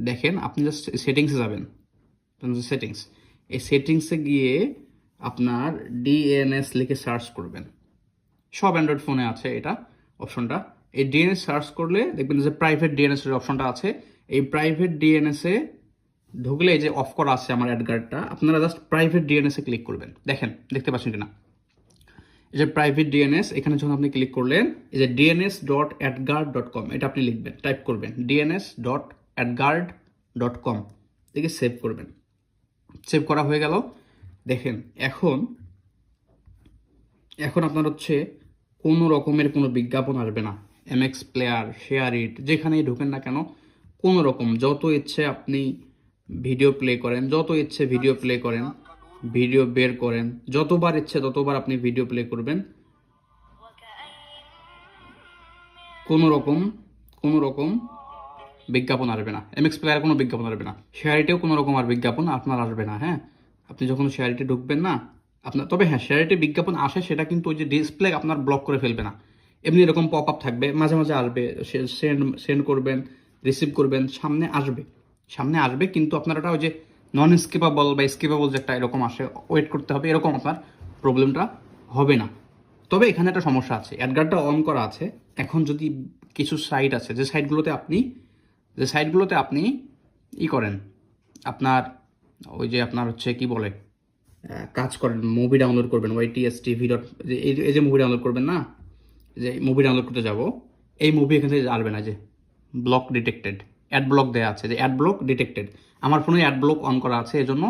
দেখেন আপনি জাস্ট সেটিংসে যাবেন, সেটিংস, এই সেটিংসে গিয়ে আপনার ডিএনএস লিখে সার্চ করবেন। সব অ্যান্ড্রয়েড ফোনে আছে এটা অপশনটা। এই ডিএনএস সার্চ করলে দেখবেন যে প্রাইভেট ডিএনএস এর অপশনটা আছে। এই প্রাইভেট ডিএনএস এ ঢুকলে এই যে অফ করা আছে আমার অ্যাডগার্ডটা, আপনারা জাস্ট প্রাইভেট ডিএনএস এ ক্লিক করবেন। দেখেন দেখতে পাচ্ছেন কিনা, এই যে প্রাইভেট ডিএনএস, এখানে যখন আপনি ক্লিক করলেন এই যে dns.adguard.com এটা আপনি লিখবেন, টাইপ করবেন dns.adguard.com, দেখে সেভ করবেন। সেভ করা হয়ে গেল। দেখেন এখন আপনার হচ্ছে কোনো রকমের কোনো বিজ্ঞাপন আসবে না। এমএক্স প্লেয়ার, শেয়ার ইট, যেখানেই ঢোকেন না কেন কোনো রকম যত ইচ্ছে আপনি ভিডিও প্লে করেন, যত ইচ্ছে ভিডিও প্লে করেন, ভিডিও বের করেন, যতবার ইচ্ছে ততবার আপনি ভিডিও প্লে করবেন, কোনো রকম বিজ্ঞাপন আসবে না। এমএক্স প্লেয়ারে কোনো বিজ্ঞাপন আসবে না, শেয়ারিটেও কোনো রকম আর বিজ্ঞাপন আপনার আসবে না। হ্যাঁ, আপনি যখন শেয়ারিটে ঢুকবেন না আপনার, তবে হ্যাঁ শেয়ারিটে বিজ্ঞাপন আসে, সেটা কিন্তু ওই যে ডিসপ্লে আপনার ব্লক করে ফেলবে না, এমনি এরকম পপ আপ থাকবে, মাঝে মাঝে আসবে, সেন্ড করবেন, রিসিভ করবেন, সামনে আসবে কিন্তু আপনার ওটা ওই যে নন স্কিপেবল বা স্কিপেবল যে একটা এরকম আসে, ওয়েট করতে হবে, এরকম আপনার প্রবলেমটা হবে না। তবে এখানে একটা সমস্যা আছে, অ্যাডগার্ডটা অন করা আছে। এখন যদি কিছু সাইট আছে যে সাইটগুলোতে আপনি করেন, আপনার ওই যে আপনার হচ্ছে কি বলে কাজ করেন, মুভি ডাউনলোড করবেন, ওয়াইটিএস টিভি ডট, এই যে মুভি ডাউনলোড করবেন না, যে মুভি ডাউনলোড করতে যাব, এই মুভি এখান থেকে আসবে না, যে ব্লক ডিটেক্টেড, অ্যাড ব্লক দেওয়া আছে, যে অ্যাড ব্লক ডিটেক্টেড। আমার ফোনে অ্যাড ব্লক অন করা আছে, এজন্য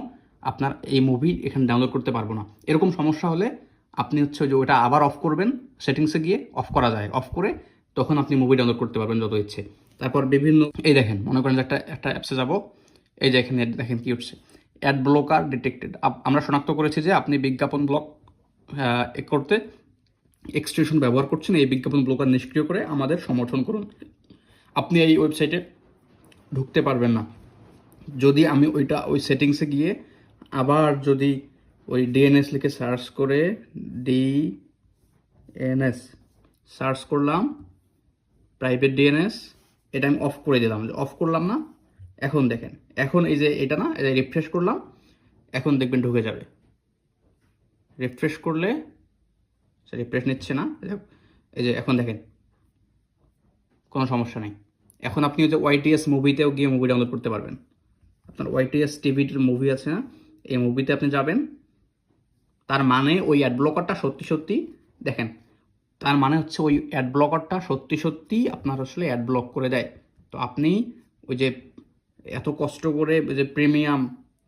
আপনার এই মুভি এখানে ডাউনলোড করতে পারবো না। এরকম সমস্যা হলে আপনি হচ্ছে যে ওটা আবার অফ করবেন, সেটিংসে গিয়ে অফ করা যায়, অফ করে তখন আপনি মুভি ডাউনলোড করতে পারবেন যত ইচ্ছে। তারপর বিভিন্ন, এই দেখেন মনে করেন যে একটা অ্যাপসে যাব, এই যে এখানে দেখেন কি উঠছে, অ্যাড ব্লকার ডিটেক্টেড। আমরা শনাক্ত করেছি যে আপনি বিজ্ঞাপন ব্লক করতে এক্সটেনশন ব্যবহার করছেন, এই বিজ্ঞাপন ব্লকার নিষ্ক্রিয় করে আমাদের সমর্থন করুন। আপনি এই ওয়েবসাইটে ঢুকতে পারবেন না যদি আমি ওই সেটিংসে গিয়ে আবার যদি ওই ডিএনএস লিখে সার্চ করে, ডিএনএস সার্চ করলাম, প্রাইভেট ডিএনএস, এটা আমি অফ করে দিলাম, অফ করলাম না। এখন দেখেন, এখন এই যে এটা না, এটা রিফ্রেশ করলাম, এখন দেখবেন ঢুকে যাবে। রিফ্রেশ করলে রিফ্রেশ নিচ্ছে না, এই যে এখন দেখেন কোনো সমস্যা নেই। এখন আপনি ওই যে ওয়াইটিএস মুভিতেও গিয়ে মুভি ডাউনলোড করতে পারবেন। আপনার ওয়াইটিএস টিভির মুভি আছে না, এই মুভিতে আপনি যাবেন, তার মানে ওই অ্যাড ব্লকারটা সত্যি দেখেন, তার মানে হচ্ছে ওই অ্যাড ব্লকারটা সত্যি আপনার আসলে অ্যাড ব্লক করে দেয়। তো আপনি ওই যে এত কষ্ট করে যে প্রিমিয়াম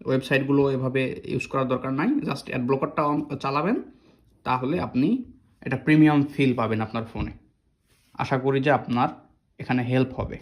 ওয়েবসাইটগুলো এভাবে ইউজ করার দরকার নাই, জাস্ট অ্যাড ব্লকারটা চালাবেন, তাহলে আপনি একটা প্রিমিয়াম ফিল পাবেন আপনার ফোনে। আশা করি যে আপনার এখানে হেল্প হবে।